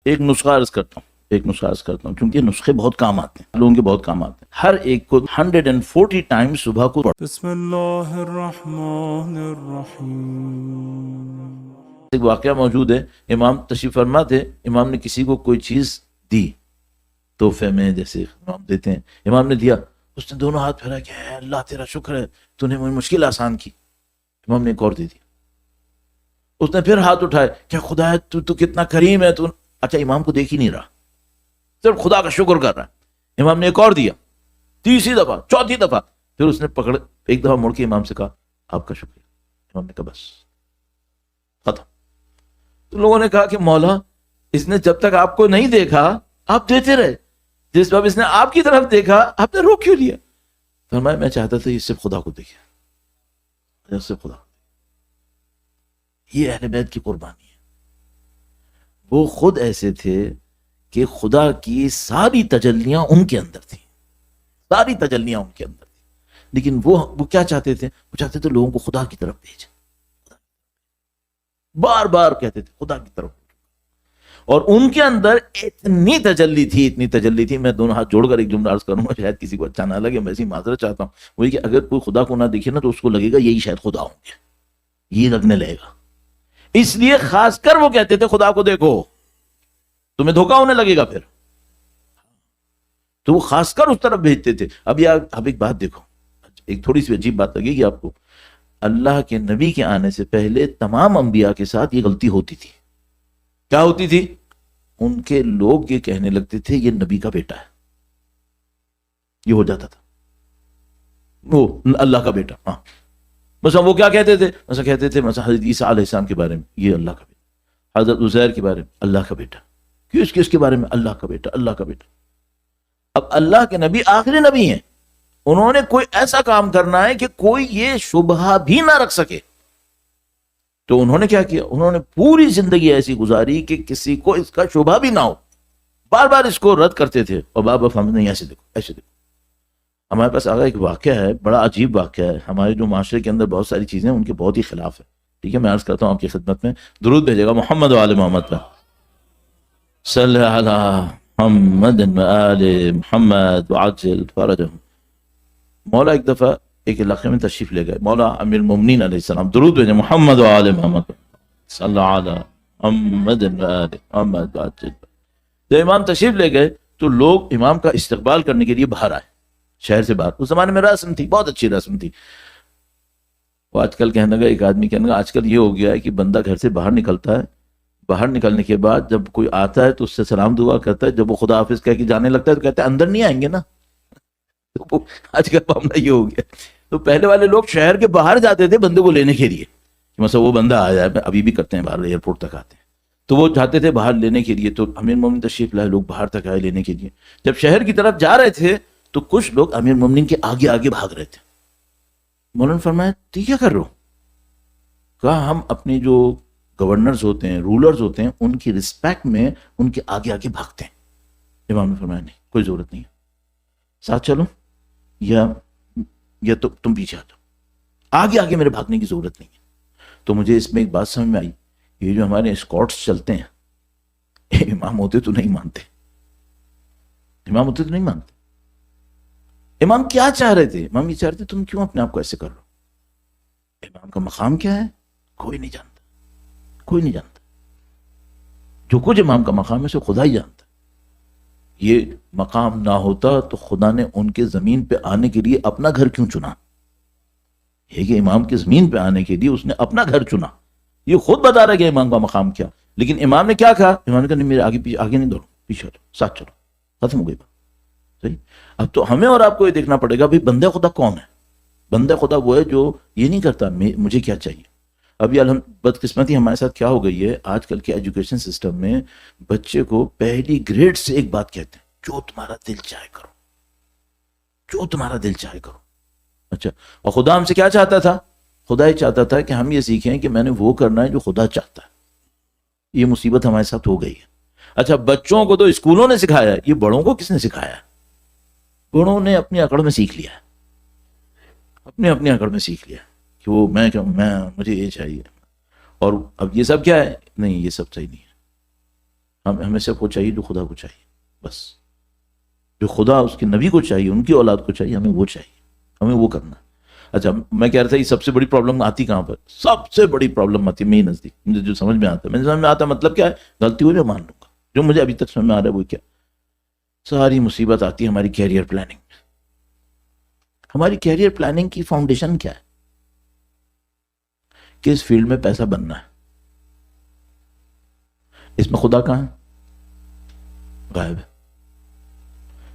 ایک نسخہ عرض کرتا ہوں کیونکہ نسخے بہت کام آتے ہیں، لوگوں کے بہت کام آتے ہیں. ہر ایک کو 140 ٹائم صبح کو پڑھ. بسم اللہ الرحمن الرحیم. ایک واقعہ موجود ہے، امام تشریف فرما تھے، امام نے کسی کو کوئی چیز دی تحفے میں، جیسے امام دیتے ہیں، امام نے دیا، اس نے دونوں ہاتھ پھیلا کہ اے اللہ تیرا شکر ہے تو نے مجھے مشکل آسان کی. امام نے ایک اور دے دیا. اس نے پھر ہاتھ اٹھائے کہ خدا ہے تو کتنا کریم ہے تو. اچھا امام کو دیکھ ہی نہیں رہا، صرف خدا کا شکر کر رہا ہے. امام نے ایک اور دیا، تیسری دفعہ، چوتھی دفعہ، پھر اس نے پکڑ ایک دفعہ مڑ کے امام سے کہا آپ کا شکریہ. امام نے کہا بس ختم. تو لوگوں نے کہا کہ مولا اس نے جب تک آپ کو نہیں دیکھا آپ دیتے رہے، جس وقت اس نے آپ کی طرف دیکھا آپ نے روک کیوں لیا؟ فرمایا میں چاہتا تھا یہ صرف خدا کو دیکھے، صرف خدا. یہ اہل بیت کی قربانی ہے. وہ خود ایسے تھے کہ خدا کی ساری تجلیاں ان کے اندر تھیں، ساری تجلیاں ان کے اندر تھیں، لیکن وہ کیا چاہتے تھے؟ وہ چاہتے تھے لوگوں کو خدا کی طرف بھیجیں. بار بار کہتے تھے خدا کی طرف. اور ان کے اندر اتنی تجلی تھی. میں دونوں ہاتھ جوڑ کر ایک جملہ عرض کروں گا، شاید کسی کو اچھا نہ لگے، میں ایسی معذرت چاہتا ہوں. وہی کہ اگر کوئی خدا کو نہ دیکھے نا تو اس کو لگے گا یہی شاید خدا ہوں گے، یہ لگنے لگے گا. اس لیے خاص کر وہ کہتے تھے خدا کو دیکھو، تمہیں دھوکا ہونے لگے گا. پھر تو وہ خاص کر اس طرف بھیجتے تھے. اب ایک بات دیکھو، ایک تھوڑی سی عجیب بات لگے گی آپ کو. اللہ کے نبی کے آنے سے پہلے تمام انبیاء کے ساتھ یہ غلطی ہوتی تھی. کیا ہوتی تھی؟ ان کے لوگ یہ کہنے لگتے تھے یہ نبی کا بیٹا ہے. یہ ہو جاتا تھا وہ اللہ کا بیٹا. ہاں مثلا وہ کیا کہتے تھے؟ مثلا کہتے تھے مثلا حضرت عیسیٰ علیہ السلام کے بارے میں یہ اللہ کا بیٹا، حضرت عزیر کے بارے میں اللہ کا بیٹا، کس کے بارے میں اللہ کا بیٹا، اللہ کا بیٹا. اب اللہ کے نبی آخری نبی ہیں، انہوں نے کوئی ایسا کام کرنا ہے کہ کوئی یہ شبہ بھی نہ رکھ سکے. تو انہوں نے کیا کیا؟ انہوں نے پوری زندگی ایسی گزاری کہ کسی کو اس کا شبہ بھی نہ ہو. بار بار اس کو رد کرتے تھے اور بار بار ہم نہیں ایسے دیکھو ایسے دیکھو. ہمارے پاس آگا ایک واقعہ ہے، بڑا عجیب واقعہ ہے. ہمارے جو معاشرے کے اندر بہت ساری چیزیں ان کے بہت ہی خلاف ہے. ٹھیک ہے، میں عرض کرتا ہوں آپ کی خدمت میں، درود بھیجے گا محمد و آل محمد پر. صلی علی محمد و آل محمد وعجل فرجهم. مولا ایک دفعہ ایک علاقے میں تشریف لے گئے، مولا امیر المومنین علیہ السلام، درود بھیجیں محمد و آل محمد صلی علی محمد و آل محمد وعجل. جب امام تشریف لے گئے تو لوگ امام کا استقبال کرنے کے لیے باہر آئے، شہر سے باہر. اس زمانے میں رسم تھی، بہت اچھی رسم تھی. وہ آج کل کہنے لگا، ایک آدمی کہنے لگا آج کل یہ ہو گیا ہے کہ بندہ گھر سے باہر نکلتا ہے، باہر نکلنے کے بعد جب کوئی آتا ہے تو اس سے سلام دعا کرتا ہے، جب وہ خدا حافظ کہہ کے جانے لگتا ہے تو کہتا ہے اندر نہیں آئیں گے نا. تو آج کل معاملہ یہ ہو گیا. تو پہلے والے لوگ شہر کے باہر جاتے تھے بندے کو لینے کے لیے، مثلا وہ بندہ آ جائے، ابھی بھی کرتے ہیں باہر ایئرپورٹ تک آتے ہیں، تو وہ جاتے تھے باہر لینے کے لیے. تو امیر مومن تشریف لائے، لوگ باہر تک آئے لینے کے لیے. جب شہر کی طرف جا رہے تھے تو کچھ لوگ امیر مومنین کے آگے آگے بھاگ رہے تھے. مولانا فرمایا تو کیا کر رہے ہو؟ کہا ہم اپنی جو گورنرز ہوتے ہیں، رولرز ہوتے ہیں، ان کی رسپیکٹ میں ان کے آگے آگے بھاگتے ہیں. امام نے فرمایا نہیں، کوئی ضرورت نہیں ہے، ساتھ چلو یا تو تم پیچھے آ جاؤ، آگے آگے میرے بھاگنے کی ضرورت نہیں ہے. تو مجھے اس میں ایک بات سمجھ میں آئی، یہ جو ہمارے اسکواڈس چلتے ہیں، امام ہوتے تو نہیں مانتے، امام ہوتے تو نہیں مانتے. امام کیا چاہ رہے تھے؟ امام یہ چاہ رہے تھے تم کیوں اپنے آپ کو ایسے کر رہے ہو؟ امام کا مقام کیا ہے کوئی نہیں جانتا، کوئی نہیں جانتا. جو کچھ امام کا مقام ہے اسے خدا ہی جانتا. یہ مقام نہ ہوتا تو خدا نے ان کے زمین پہ آنے کے لیے اپنا گھر کیوں چنا؟ یہ کہ امام کے زمین پہ آنے کے لیے اس نے اپنا گھر چنا. یہ خود بتا رہا ہے کہ امام کا مقام کیا. لیکن امام نے کیا کہا؟ امام نے کہا نہیں، میرے آگے نہیں دوڑو، پیچھے ہٹو، ساتھ چلو، ختم ہو گئی بات. صحیح. اب تو ہمیں اور آپ کو یہ دیکھنا پڑے گا بھئی بندہ خدا کون ہے. بندہ خدا وہ ہے جو یہ نہیں کرتا مجھے کیا چاہیے. ابھی بدقسمتی ہمارے ساتھ کیا ہو گئی ہے، آج کل کے ایجوکیشن سسٹم میں بچے کو پہلی گریڈ سے ایک بات کہتے ہیں، جو تمہارا دل چاہے کرو، جو تمہارا دل چاہے کرو. اچھا، اور خدا ہم سے کیا چاہتا تھا؟ خدا یہ چاہتا تھا کہ ہم یہ سیکھیں کہ میں نے وہ کرنا ہے جو خدا چاہتا ہے. یہ مصیبت ہمارے ساتھ ہو گئی ہے. اچھا، بچوں کو تو اسکولوں نے سکھایا ہے، یہ بڑوں کو کس نے سکھایا ہے؟ بڑوں نے اپنی اکڑ میں سیکھ لیا ہے، اپنی اکڑ میں سیکھ لیا کہ وہ مجھے یہ چاہیے. اور اب یہ سب کیا ہے؟ نہیں، یہ سب صحیح نہیں ہے. ہمیں سب کو چاہیے جو خدا کو چاہیے، بس جو خدا اس کے نبی کو چاہیے، ان کی اولاد کو چاہیے، ہمیں وہ چاہیے، ہمیں وہ کرنا۔ اچھا میں کہہ رہا تھا یہ سب سے بڑی پرابلم آتی کہاں پر؟ سب سے بڑی پرابلم آتی ہے میرے نزدیک، مجھے جو سمجھ میں آتا ہے، سمجھ میں آتا ہے مطلب کیا ہے، غلطی ہوئی میں مان لوں گا، جو مجھے ابھی تک سمجھ میں آ رہا ہے وہ کیا، ساری مصیبت آتی ہے ہماری کیریئر پلاننگ میں۔ ہماری کیریئر پلاننگ کی فاؤنڈیشن کیا ہے؟ کس فیلڈ میں پیسہ بننا ہے، اس میں خدا کہاں ہے؟ غائب ہے۔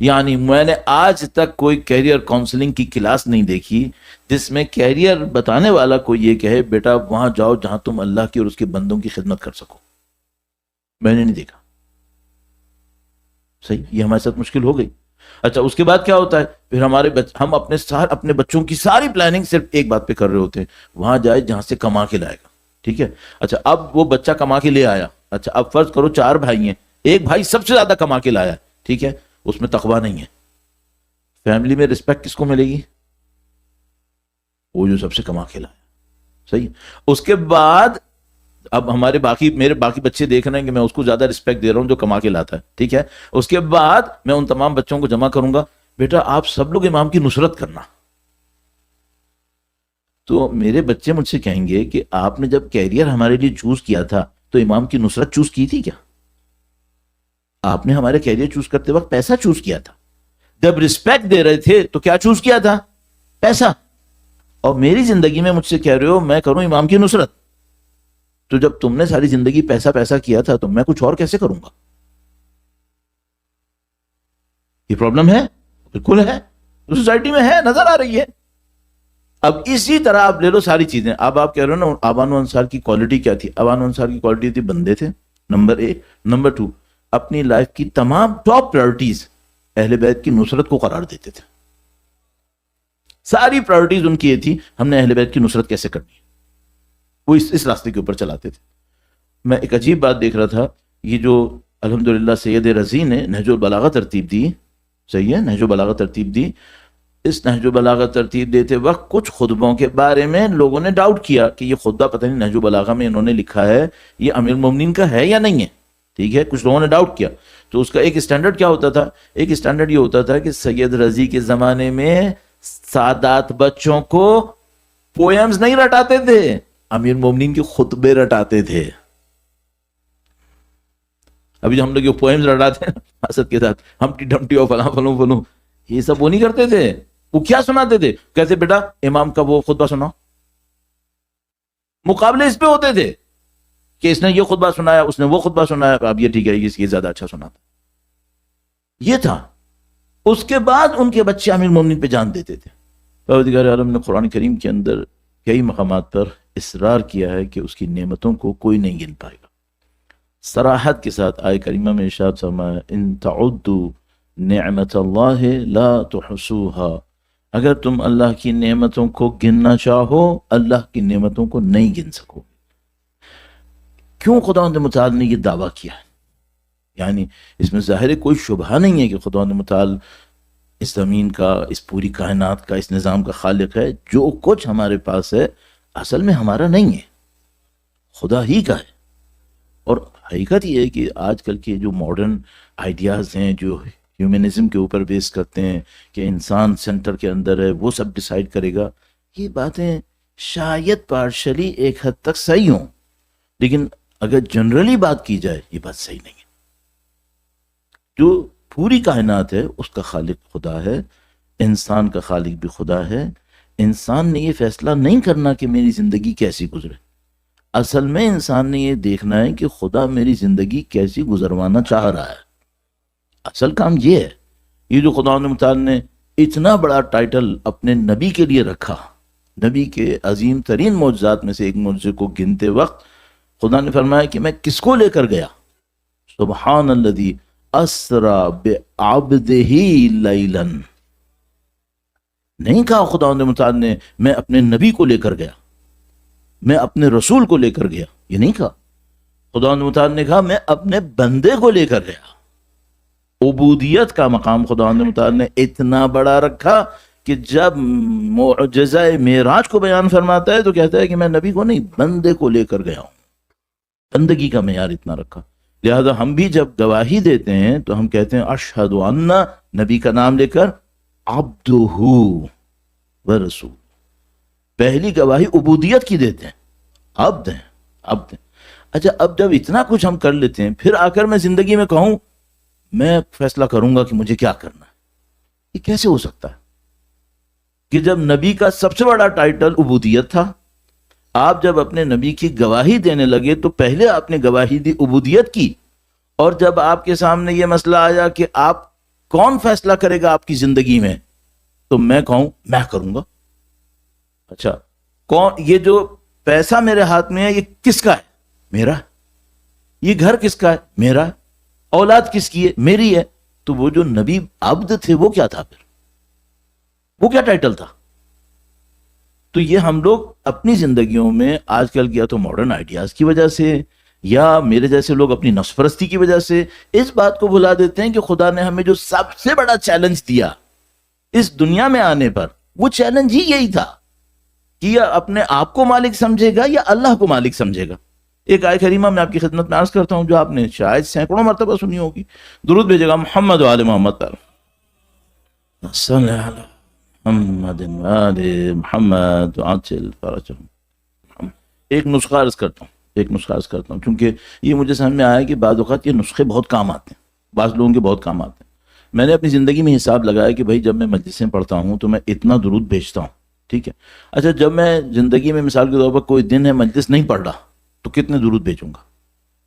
یعنی میں نے آج تک کوئی کیریئر کاؤنسلنگ کی کلاس نہیں دیکھی جس میں کیریئر بتانے والا کو یہ کہے بیٹا وہاں جاؤ جہاں تم اللہ کی اور اس کے بندوں کی خدمت کر سکو، میں نے نہیں دیکھا۔ صحیح، یہ ہمارے ساتھ مشکل ہو گئی۔ اچھا اس کے بعد کیا ہوتا ہے، پھر ہم اپنے بچوں کی ساری پلاننگ صرف ایک بات پہ کر رہے ہوتے ہیں، وہاں جائے جہاں سے کما کے لائے گا، ٹھیک ہے۔ اچھا اب وہ بچہ کما کے لے آیا، اچھا اب فرض کرو 4 بھائی ہیں، ایک بھائی سب سے زیادہ کما کے لایا، ٹھیک ہے، اس میں تقویٰ نہیں ہے، فیملی میں رسپیکٹ کس کو ملے گی؟ وہ جو سب سے کما کے لایا، صحیح۔ اس کے بعد اب میرے باقی بچے دیکھ رہے ہیں کہ میں اس کو زیادہ رسپیکٹ دے رہا ہوں جو کما کے لاتا ہے، ٹھیک ہے۔ اس کے بعد میں ان تمام بچوں کو جمع کروں گا، بیٹا آپ سب لوگ امام کی نصرت کرنا۔ تو میرے بچے مجھ سے کہیں گے کہ آپ نے جب کیریئر ہمارے لیے چوز کیا تھا تو امام کی نصرت چوز کی تھی کیا؟ آپ نے ہمارے کیریئر چوز کرتے وقت پیسہ چوز کیا تھا، جب رسپیکٹ دے رہے تھے تو کیا چوز کیا تھا؟ پیسہ۔ اور میری زندگی میں مجھ سے کہہ رہے ہو میں کروں امام کی نصرت، تو جب تم نے ساری زندگی پیسہ پیسہ کیا تھا تو میں کچھ اور کیسے کروں گا؟ یہ پرابلم ہے، بالکل ہے، سوسائٹی میں ہے، نظر آ رہی ہے۔ اب اسی طرح آپ لے لو ساری چیزیں، اب آپ کہہ رہے ہو نا آبان و انصار کی کوالٹی کیا تھی؟ آبان و انصار کی کوالٹی تھی بندے تھے، نمبر 1، نمبر 2 اپنی لائف کی تمام ٹاپ پرائرٹیز اہل بیت کی نصرت کو قرار دیتے تھے۔ ساری پرائرٹیز ان کی یہ تھی ہم نے اہل بیت کی نصرت کیسے کرنی ہے، وہ اس راستے کے اوپر چلاتے تھے۔ میں ایک عجیب بات دیکھ رہا تھا، یہ جو الحمدللہ سید رضی نے نہج البلاغہ ترتیب دی، صحیح ہے، نہج البلاغہ ترتیب دی، اس نہج البلاغہ ترتیب دیتے وقت کچھ خطبوں کے بارے میں لوگوں نے ڈاؤٹ کیا کہ یہ خطبہ پتہ نہیں نہج البلاغہ میں انہوں نے لکھا ہے یہ امیر المومنین کا ہے یا نہیں ہے، ٹھیک ہے، کچھ لوگوں نے ڈاؤٹ کیا۔ تو اس کا ایک اسٹینڈرڈ کیا ہوتا تھا؟ ایک اسٹینڈرڈ یہ ہوتا تھا کہ سید رضی کے زمانے میں سادات بچوں کو پوئمز نہیں رٹاتے تھے، امیر المومنین کے خطبے رٹاتے تھے۔ ابھی جو ہم لوگ یہ پوئمز رٹاتے ہیں حسد کے ساتھ، ہمٹی ڈمٹی اور فلاں فلوں فلوں، یہ سب وہ نہیں کرتے تھے۔ وہ کیا سناتے تھے؟ کہتے بیٹا امام کا وہ خطبہ سناؤ، مقابلے اس پہ ہوتے تھے کہ اس نے یہ خطبہ سنایا، اس نے وہ خطبہ سنایا، اب یہ ٹھیک ہے اس کی زیادہ اچھا سناتا، یہ تھا۔ اس کے بعد ان کے بچے امیر المومنین پہ جان دیتے تھے۔ پروردگار عالم نے قرآن کریم کے اندر کئی مقامات پر اصرار کیا ہے کہ اس کی نعمتوں کو کوئی نہیں گن پائے گا۔ صراحت کے ساتھ آیہ کریمہ میں ارشاد فرمایا ان تعدوا نعمت اللہ لا تحصوها، اگر تم اللہ کی نعمتوں کو گننا چاہو اللہ کی نعمتوں کو نہیں گن سکو۔ کیوں خداوند متعال نے یہ دعویٰ کیا ہے؟ یعنی اس میں ظاہر کوئی شبہ نہیں ہے کہ خداوند متعال اس زمین کا، اس پوری کائنات کا، اس نظام کا خالق ہے۔ جو کچھ ہمارے پاس ہے اصل میں ہمارا نہیں ہے، خدا ہی کا ہے۔ اور حقیقت یہ ہے کہ آج کل کے جو ماڈرن آئیڈیاز ہیں جو ہیومنزم کے اوپر بیس کرتے ہیں کہ انسان سینٹر کے اندر ہے، وہ سب ڈیسائیڈ کرے گا، یہ باتیں شاید پارشلی ایک حد تک صحیح ہوں، لیکن اگر جنرلی بات کی جائے یہ بات صحیح نہیں ہے۔ جو پوری کائنات ہے اس کا خالق خدا ہے، انسان کا خالق بھی خدا ہے۔ انسان نے یہ فیصلہ نہیں کرنا کہ میری زندگی کیسی گزرے، اصل میں انسان نے یہ دیکھنا ہے کہ خدا میری زندگی کیسی گزروانا چاہ رہا ہے۔ اصل کام یہ ہے۔ یہ جو خدا متعال نے اتنا بڑا ٹائٹل اپنے نبی کے لیے رکھا، نبی کے عظیم ترین معجزات میں سے ایک معجزے کو گنتے وقت خدا نے فرمایا کہ میں کس کو لے کر گیا؟ سبحان الذی اسرا بعبدہ لیلا، نہیں کہا خدا متعال نے میں اپنے نبی کو لے کر گیا، میں اپنے رسول کو لے کر گیا، یہ نہیں کہا۔ خدا متعال نے کہا میں اپنے بندے کو لے کر گیا۔ عبودیت کا مقام خدا متعال نے اتنا بڑا رکھا کہ جب معجزہ معراج کو بیان فرماتا ہے تو کہتا ہے کہ میں نبی کو نہیں بندے کو لے کر گیا ہوں۔ بندگی کا معیار اتنا رکھا۔ لہذا ہم بھی جب گواہی دیتے ہیں تو ہم کہتے ہیں اشہد ان، نبی کا نام لے کر، عبدہ ورسول. پہلی گواہی عبودیت کی دیتے ہیں، عبد ہیں، عبد ہیں. اچھا اب جب اتنا کچھ ہم کر لیتے ہیں، پھر آ کر میں زندگی میں کہوں میں فیصلہ کروں گا کہ مجھے کیا کرنا ہے، یہ کیسے ہو سکتا ہے؟ کہ جب نبی کا سب سے بڑا ٹائٹل عبودیت تھا، آپ جب اپنے نبی کی گواہی دینے لگے تو پہلے آپ نے گواہی دی عبودیت کی، اور جب آپ کے سامنے یہ مسئلہ آیا کہ آپ کون فیصلہ کرے گا آپ کی زندگی میں، تو میں کہوں میں کروں گا. اچھا کون، یہ جو پیسہ میرے ہاتھ میں ہے یہ کس کا ہے؟ میرا. یہ گھر کس کا ہے؟ میرا. اولاد کس کی ہے؟ میری ہے. تو وہ جو نبی عبد تھے وہ کیا تھا؟ پھر وہ کیا ٹائٹل تھا؟ تو یہ ہم لوگ اپنی زندگیوں میں آج کل کیا تو ماڈرن آئیڈیاز کی وجہ سے، یا میرے جیسے لوگ اپنی نفس پرستی کی وجہ سے اس بات کو بھلا دیتے ہیں کہ خدا نے ہمیں جو سب سے بڑا چیلنج دیا اس دنیا میں آنے پر، وہ چیلنج ہی یہی تھا کہ یا اپنے آپ کو مالک سمجھے گا یا اللہ کو مالک سمجھے گا. ایک آیت کریمہ میں آپ کی خدمت میں عرض کرتا ہوں جو آپ نے شاید سینکڑوں مرتبہ سنی ہوگی. درود بھیجے گا محمد و آل محمد پر. صلی اللہ علیہ محمد و آل محمد وعجل فرجهم. ایک نسخہ عرض کرتا ہوں کیونکہ یہ مجھے سمجھ میں آیا کہ بعض اوقات یہ نسخے بہت کام آتے ہیں، بعض لوگوں کے بہت کام آتے ہیں. میں نے اپنی زندگی میں حساب لگایا کہ بھائی جب میں مجلسیں پڑھتا ہوں تو میں اتنا درود بھیجتا ہوں، ٹھیک ہے. اچھا جب میں زندگی میں مثال کے طور پر کوئی دن ہے مجلس نہیں پڑھ رہا تو کتنے درود بھیجوں گا؟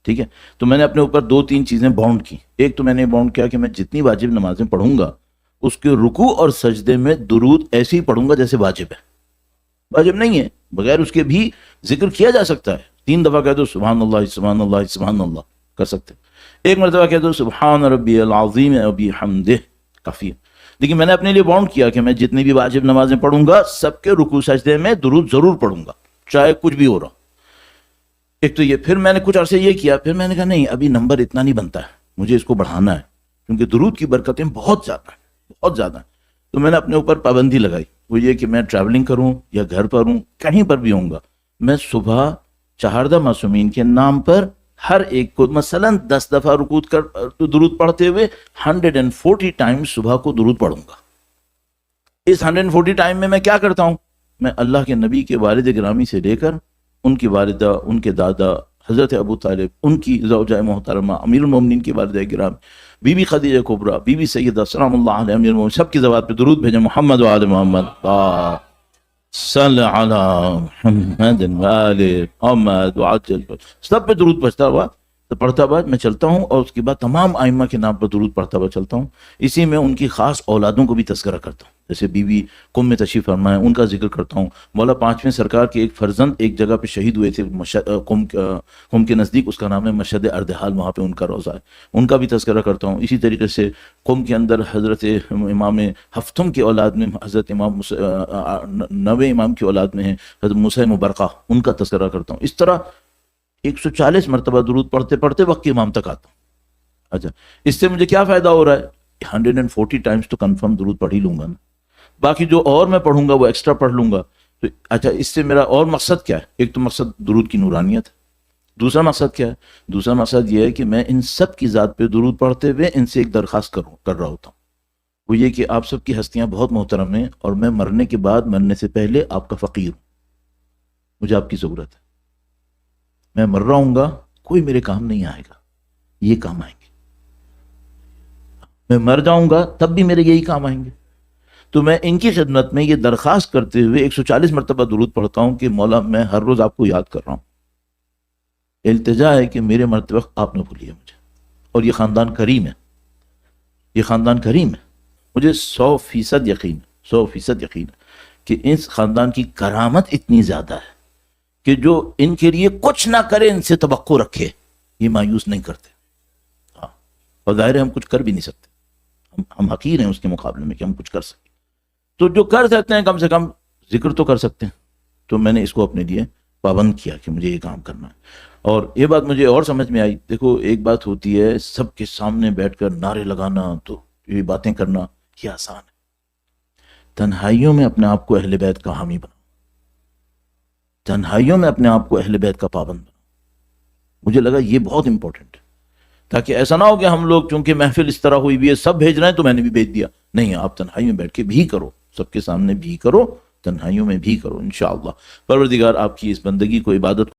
ٹھیک ہے. تو میں نے اپنے اوپر 2-3 چیزیں باؤنڈ کی. ایک تو میں نے باؤنڈ کیا کہ میں جتنی واجب نمازیں پڑھوں گا اس کے رکوع اور سجدے میں درود ایسے ہی پڑھوں گا جیسے واجب ہے. واجب نہیں ہے، بغیر اس کے بھی ذکر کیا جا سکتا ہے. 3 دفعہ کہہ دو سبحان اللہ سبحان اللہ سبحان اللہ، کر سکتے. ایک مرتبہ کہہ دو سبحان ربی العظیم و بحمدہ، کافی ہے. لیکن میں نے اپنے لیے باؤنڈ کیا کہ میں جتنی بھی واجب نمازیں پڑھوں گا سب کے رکوع سجدے میں درود ضرور پڑھوں گا، چاہے کچھ بھی ہو رہا. ایک تو یہ. پھر میں نے کچھ عرصے یہ کیا، پھر میں نے کہا نہیں ابھی نمبر اتنا نہیں بنتا ہے، مجھے اس کو بڑھانا ہے کیونکہ درود کی برکتیں بہت زیادہ ہیں، بہت زیادہ ہیں. تو میں نے اپنے اوپر پابندی لگائی، وہ یہ کہ میں ٹریولنگ کروں یا گھر پر ہوں کہیں پر بھی ہوں گا، میں صبح چہاردہ معصومین کے نام پر ہر ایک کو مثلاً 10 دفعہ درود پڑھتے ہوئے 140 ٹائم صبح کو درود پڑھوں گا. اس 140 ٹائم میں کیا کرتا ہوں؟ میں اللہ کے نبی کے والد گرامی سے لے کر ان کی والدہ، ان کے دادا حضرت ابو طالب، ان کی زوجہ محترمہ امیر المومنین کی والدہ گرام بی بی خدیجہ کبریٰ، بی بی سیدہ سلام اللہ علیہ امیر المومنین، سب کی زبان پہ درود بھیجیں محمد و آل محمد صلی علی محمد و آل محمد وعجل. سب پہ درود پڑھتا ہوا میں چلتا ہوں، اور اس کے بعد تمام ائمہ کے نام پر درود پڑھتا ہوا چلتا ہوں. اسی میں ان کی خاص اولادوں کو بھی تذکرہ کرتا ہوں، جیسے بی بی قم میں تشریف فرما ہے ان کا ذکر کرتا ہوں. مولا 5ویں سرکار کے ایک فرزند ایک جگہ پہ شہید ہوئے تھے قم کے نزدیک، اس کا نام ہے مشہد اردحال، وہاں پہ ان کا روضہ ہے، ان کا بھی تذکرہ کرتا ہوں. اسی طریقے سے قم کے اندر حضرت امام ہفتم کی اولاد میں حضرت امام 9ویں امام کی اولاد میں ہیں حضرت موسیٰ مبرقہ، ان کا تذکرہ کرتا ہوں. اس طرح 140 مرتبہ درود پڑھتے پڑھتے وقت کے امام تک آتا ہوں. اچھا اس سے مجھے کیا فائدہ ہو رہا ہے؟ 140 ٹائمز تو کنفرم درود پڑھ ہی لوں گا نا، باقی جو اور میں پڑھوں گا وہ ایکسٹرا پڑھ لوں گا. تو اچھا اس سے میرا اور مقصد کیا ہے؟ ایک تو مقصد درود کی نورانیت ہے. دوسرا مقصد کیا ہے؟ دوسرا مقصد یہ ہے کہ میں ان سب کی ذات پہ درود پڑھتے ہوئے ان سے ایک درخواست کر رہا ہوتا ہوں، وہ یہ کہ آپ سب کی ہستیاں بہت محترم ہیں، اور میں مرنے کے بعد، مرنے سے پہلے آپ کا فقیر ہوں، مجھے آپ کی ضرورت ہے. میں مر رہا ہوں گا، کوئی میرے کام نہیں آئے گا، یہ کام آئیں گے. میں مر جاؤں گا تب بھی میرے یہی کام آئیں گے. تو میں ان کی خدمت میں یہ درخواست کرتے ہوئے 140 مرتبہ درود پڑھتا ہوں کہ مولا میں ہر روز آپ کو یاد کر رہا ہوں، التجا ہے کہ میرے مرتے وقت آپ نہ بھولیے مجھے. اور یہ خاندان کریم ہے، یہ خاندان کریم ہے. مجھے 100% یقین ہے، 100% یقین ہے کہ اس خاندان کی کرامت اتنی زیادہ ہے کہ جو ان کے لیے کچھ نہ کرے، ان سے توقع رکھے، یہ مایوس نہیں کرتے. ہاں، اور ظاہر ہے ہم کچھ کر بھی نہیں سکتے، ہم حقیر ہیں اس کے مقابلے میں کہ ہم کچھ کر سکیں. تو جو کر سکتے ہیں کم سے کم ذکر تو کر سکتے ہیں. تو میں نے اس کو اپنے لیے پابند کیا کہ مجھے یہ کام کرنا ہے. اور یہ بات مجھے اور سمجھ میں آئی. دیکھو ایک بات ہوتی ہے سب کے سامنے بیٹھ کر نعرے لگانا، تو یہ باتیں کرنا یہ آسان ہے. تنہائیوں میں اپنے آپ کو اہل بیت کا حامی بنا، تنہائیوں میں اپنے آپ کو اہل بیت کا پابند بنا. مجھے لگا یہ بہت امپورٹنٹ ہے. تاکہ ایسا نہ ہو کہ ہم لوگ چونکہ محفل اس طرح ہوئی بھی ہے سب بھیج رہے ہیں تو میں نے بھی بھیج دیا. نہیں، آپ تنہائی میں بیٹھ کے بھی کرو، سب کے سامنے بھی کرو، تنہائیوں میں بھی کرو انشاءاللہ. پروردگار آپ کی اس بندگی کو، عبادت